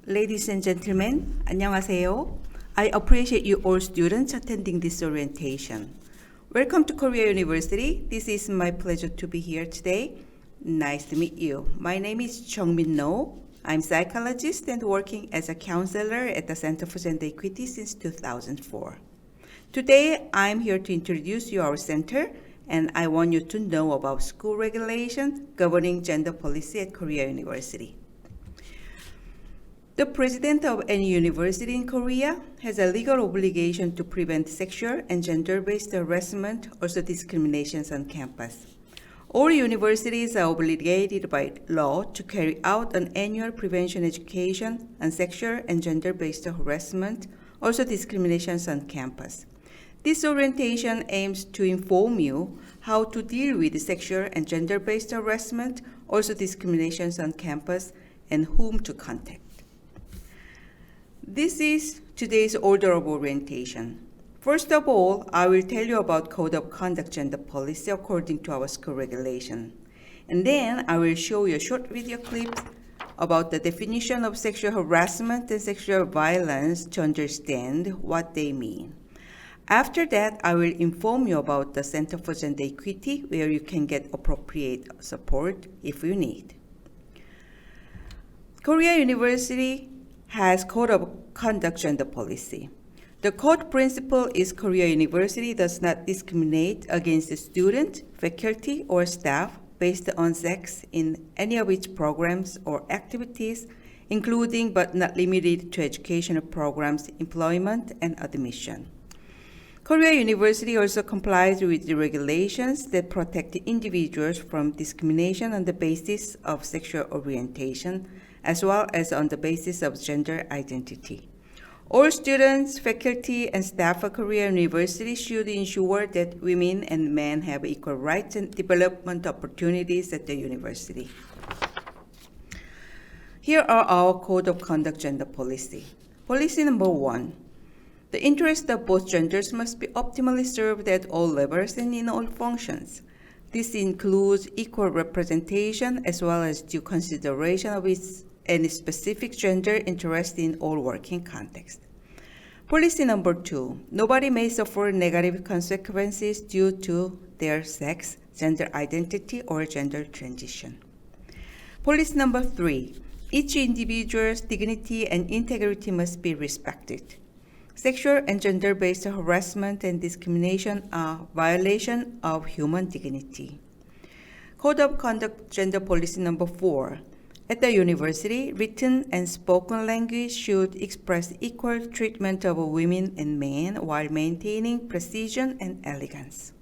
Ladies and gentlemen, 안녕하세요. I appreciate you all students attending this orientation. Welcome to Korea University. This is my pleasure to be here today. Nice to meet you. My name is Jungmin No. I'm a psychologist and working as a counselor at the Center for Gender Equity since 2004. Today, I'm here to introduce you our center, and I want you to know about school regulations governing gender policy at Korea University. The president of any university in Korea has a legal obligation to prevent sexual and gender-based harassment, also discriminations on campus. All universities are obligated by law to carry out an annual prevention education on sexual and gender-based harassment, also discriminations on campus. This orientation aims to inform you how to deal with sexual and gender-based harassment, also discriminations on campus, and whom to contact. This is today's order of orientation. First of all, I will tell you about Code of Conduct Gender Policy according to our school regulation. And then I will show you a short video clip about the definition of sexual harassment and sexual violence to understand what they mean. After that, I will inform you about the Center for Gender Equity, where you can get appropriate support if you need. Korea University has Code of Conduct Gender Policy. The code principle is Korea University does not discriminate against students, faculty, or staff based on sex in any of its programs or activities, including but not limited to educational programs, employment, and admission. Korea University also complies with the regulations that protect individuals from discrimination on the basis of sexual orientation, as well as on the basis of gender identity. All students, faculty, and staff of Korea University should ensure that women and men have equal rights and development opportunities at the university. Here are our Code of Conduct Gender Policy. Policy number 1. The interests of both genders must be optimally served at all levels and in all functions. This includes equal representation as well as due consideration of any specific gender interest in all working contexts. Policy number 2, nobody may suffer negative consequences due to their sex, gender identity, or gender transition. Policy number 3, each individual's dignity and integrity must be respected. Sexual and gender-based harassment and discrimination are violation of human dignity. Code of Conduct Gender Policy number 4. At the university, written and spoken language should express equal treatment of women and men while maintaining precision and elegance.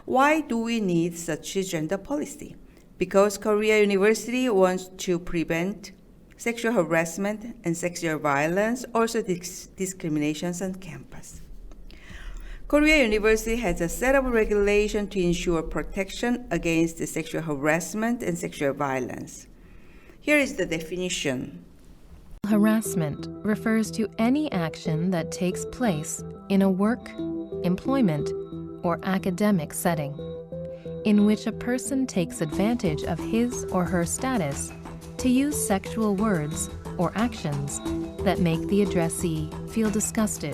Why do we need such a gender policy? Because Korea University wants to prevent sexual harassment and sexual violence, also discriminations on campus. Korea University has a set of regulations to ensure protection against sexual harassment and sexual violence. Here is the definition. Harassment refers to any action that takes place in a work, employment, or academic setting, in which a person takes advantage of his or her status to use sexual words or actions that make the addressee feel disgusted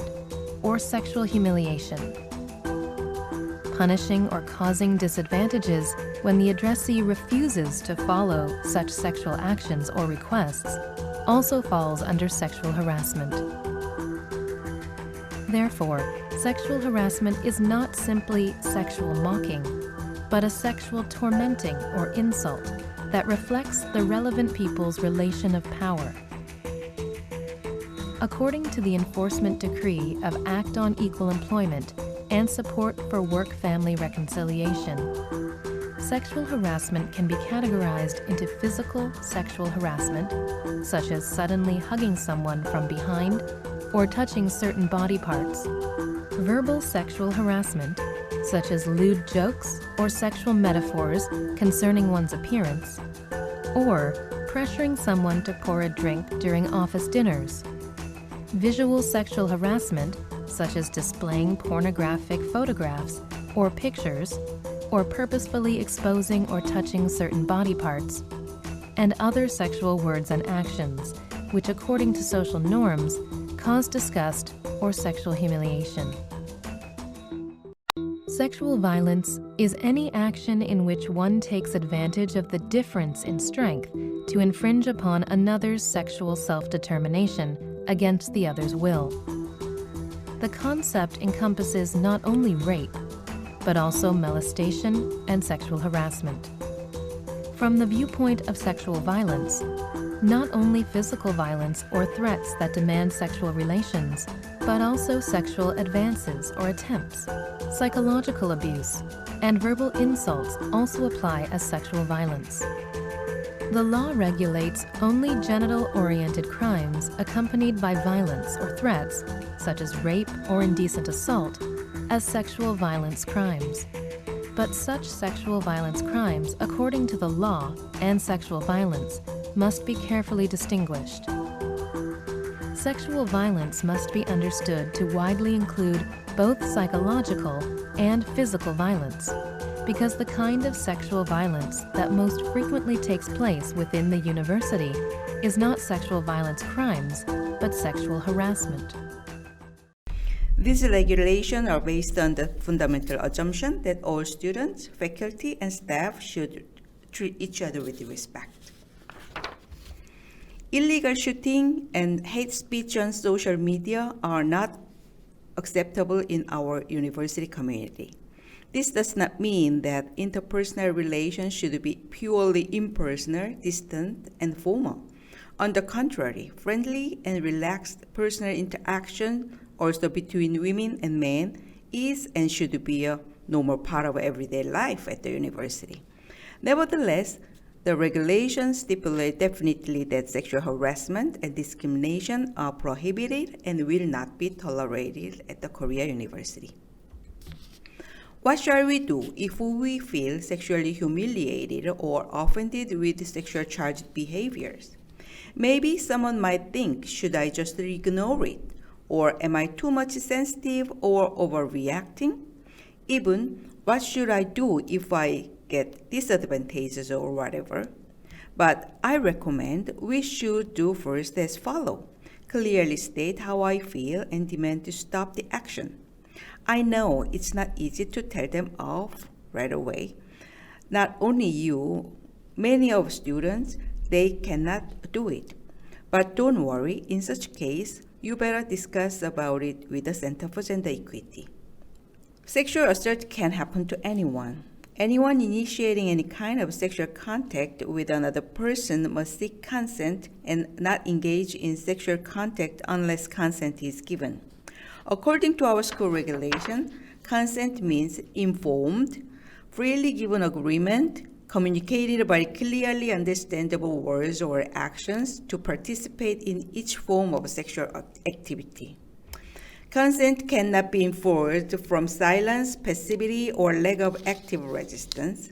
or sexual humiliation. Punishing or causing disadvantages when the addressee refuses to follow such sexual actions or requests also falls under sexual harassment. Therefore, sexual harassment is not simply sexual mocking, but a sexual tormenting or insult that reflects the relevant people's relation of power. According to the Enforcement Decree of Act on Equal Employment and Support for Work-Family Reconciliation, sexual harassment can be categorized into physical sexual harassment, such as suddenly hugging someone from behind or touching certain body parts, verbal sexual harassment, such as lewd jokes or sexual metaphors concerning one's appearance, or pressuring someone to pour a drink during office dinners. Visual sexual harassment, such as displaying pornographic photographs or pictures, or purposefully exposing or touching certain body parts, and other sexual words and actions which according to social norms cause disgust or sexual humiliation. Sexual violence is any action in which one takes advantage of the difference in strength to infringe upon another's sexual self-determination against the other's will. The concept encompasses not only rape, but also molestation and sexual harassment. From the viewpoint of sexual violence, not only physical violence or threats that demand sexual relations, but also sexual advances or attempts, psychological abuse, and verbal insults also apply as sexual violence. The law regulates only genital-oriented crimes accompanied by violence or threats, such as rape or indecent assault, as sexual violence crimes. But such sexual violence crimes, according to the law, and sexual violence must be carefully distinguished. Sexual violence must be understood to widely include both psychological and physical violence, because the kind of sexual violence that most frequently takes place within the university is not sexual violence crimes, but sexual harassment. These regulations are based on the fundamental assumption that all students, faculty, and staff should treat each other with respect. Illegal shooting and hate speech on social media are not acceptable in our university community. This does not mean that interpersonal relations should be purely impersonal, distant, and formal. On the contrary, friendly and relaxed personal interaction also between women and men is and should be a normal part of everyday life at the university. Nevertheless, the regulations stipulate definitely that sexual harassment and discrimination are prohibited and will not be tolerated at the Korea University. What shall we do if we feel sexually humiliated or offended with sexual charged behaviors? Maybe someone might think, should I just ignore it? Or am I too much sensitive or overreacting? Even, what should I do if I get disadvantages or whatever? But I recommend we should do first as follow. Clearly state how I feel and demand to stop the action. I know it's not easy to tell them off right away. Not only you, many of students, they cannot do it. But don't worry, in such case, you better discuss about it with the Center for Gender Equity. Sexual assault can happen to anyone. Anyone initiating any kind of sexual contact with another person must seek consent and not engage in sexual contact unless consent is given. According to our school regulation, consent means informed, freely given agreement, communicated by clearly understandable words or actions to participate in each form of sexual activity. Consent cannot be enforced from silence, passivity, or lack of active resistance.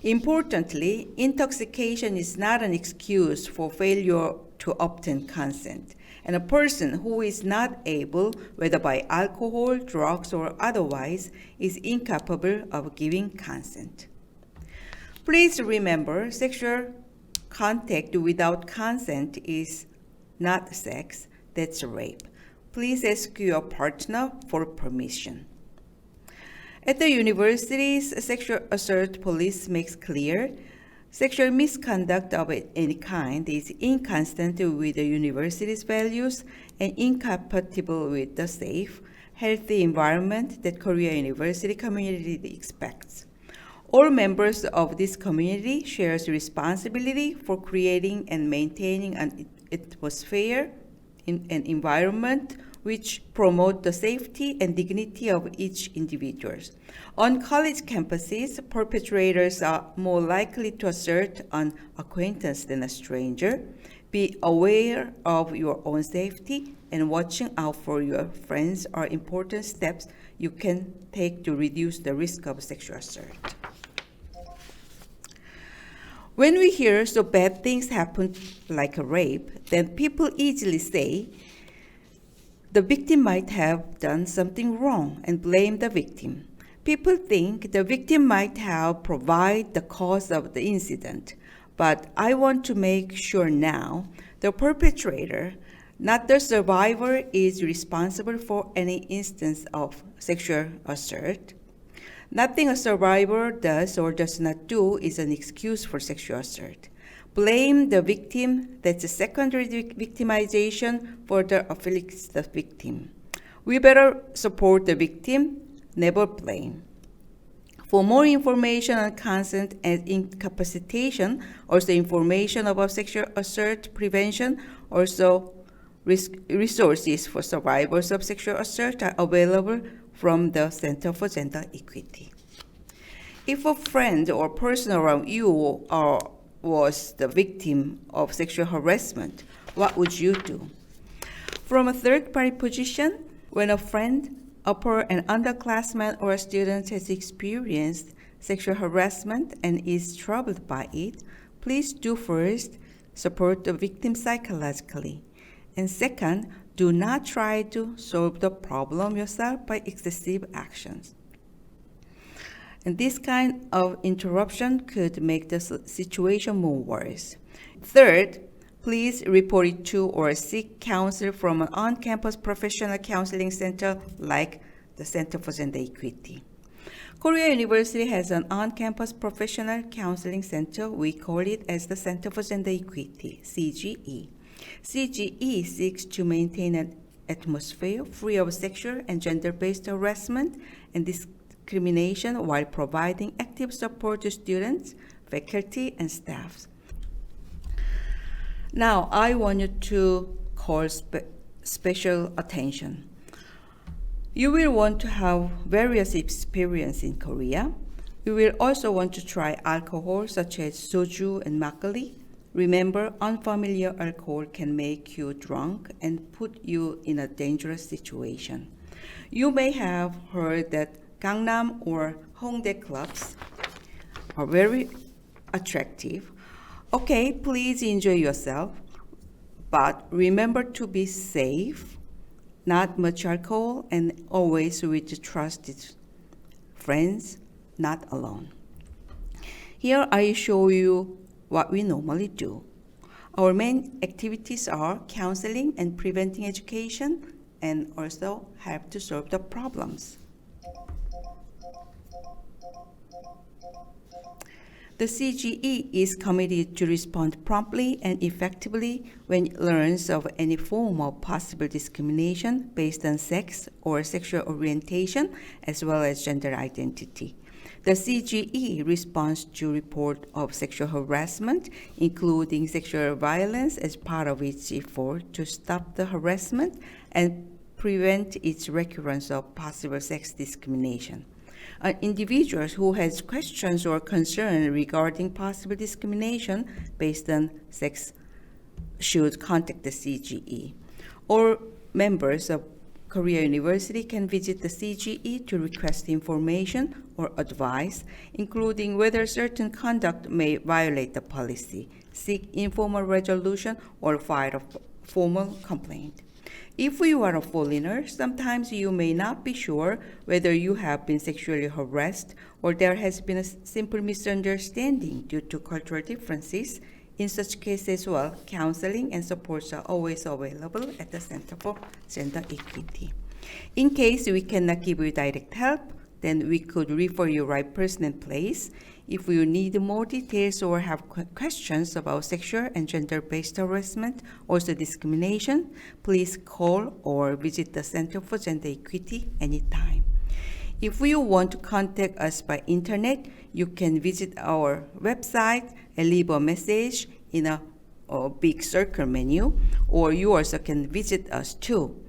Importantly, intoxication is not an excuse for failure to obtain consent, and a person who is not able, whether by alcohol, drugs, or otherwise, is incapable of giving consent. Please remember, sexual contact without consent is not sex, that's rape. Please ask your partner for permission. At the universities, sexual assault police makes clear sexual misconduct of any kind is inconsistent with the university's values and incompatible with the safe, healthy environment that Korea University community expects. All members of this community share responsibility for creating and maintaining an atmosphere in an environment which promote the safety and dignity of each individual. On college campuses, perpetrators are more likely to assert an acquaintance than a stranger. Be aware of your own safety, and watching out for your friends are important steps you can take to reduce the risk of sexual assault. When we hear so bad things happen like a rape, then people easily say the victim might have done something wrong and blame the victim. People think the victim might have provided the cause of the incident, but I want to make sure now The perpetrator, not the survivor, is responsible for any instance of sexual assault. Nothing a survivor does or does not do is an excuse for sexual assault. Blame the victim, that's a secondary victimization, further afflicts the victim. We better support the victim, never blame. For more information on consent and incapacitation, also information about sexual assault prevention, also resources for survivors of sexual assault are available from the Center for Gender Equity. If a friend or person around you was the victim of sexual harassment, what would you do? From a third-party position, when a friend, an underclassman, or a student has experienced sexual harassment and is troubled by it, please do first support the victim psychologically. And second, do not try to solve the problem yourself by excessive actions. And this kind of interruption could make the situation more worse. Third, please report it to or seek counsel from an on-campus professional counseling center like the Center for Gender Equity. Korea University has an on-campus professional counseling center. We call it as the Center for Gender Equity, CGE. CGE seeks to maintain an atmosphere free of sexual and gender-based harassment and discrimination while providing active support to students, faculty, and staff. Now, I want you to call special attention. You will want to have various experiences in Korea. You will also want to try alcohol such as soju and makgeolli. Remember, unfamiliar alcohol can make you drunk and put you in a dangerous situation. You may have heard that Gangnam or Hongdae clubs are very attractive. Okay, please enjoy yourself, but remember to be safe, not much alcohol, and always with trusted friends, not alone. Here I show you what we normally do. Our main activities are counseling and preventing education, and also help to solve the problems. The CGE is committed to respond promptly and effectively when it learns of any form of possible discrimination based on sex or sexual orientation, as well as gender identity. The CGE responds to reports of sexual harassment, including sexual violence, as part of its effort to stop the harassment and prevent its recurrence of possible sex discrimination. Individuals who has questions or concerns regarding possible discrimination based on sex should contact the CGE. Or members of Korea University can visit the CGE to request information or advice, including whether certain conduct may violate the policy, seek informal resolution, or file a formal complaint. If you are a foreigner, sometimes you may not be sure whether you have been sexually harassed or there has been a simple misunderstanding due to cultural differences. In such cases as well, counseling and supports are always available at the Center for Gender Equity. In case we cannot give you direct help, then we could refer you right person and place. If you need more details or have questions about sexual and gender-based harassment, also discrimination, please call or visit the Center for Gender Equity anytime. If you want to contact us by internet, you can visit our website and leave a message in a big circle menu, or you also can visit us too.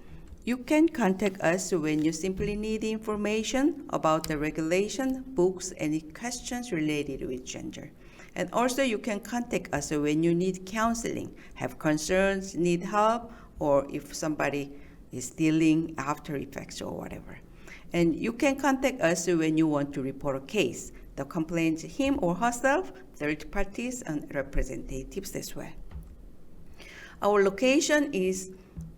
You can contact us when you simply need information about the regulation, books, any questions related with gender. And also you can contact us when you need counseling, have concerns, need help, or if somebody is dealing after effects or whatever. And you can contact us when you want to report a case. The complaint, him or herself, third parties, and representatives as well. Our location is,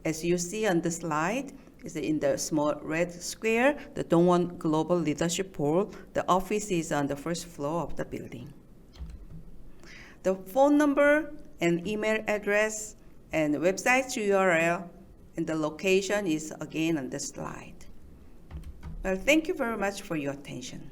as you see on the slide, is in the small red square, the Dongwon Global Leadership Hall. The office is on the first floor of the building. The phone number and email address and the website's URL and the location is again on the slide. Well, thank you very much for your attention.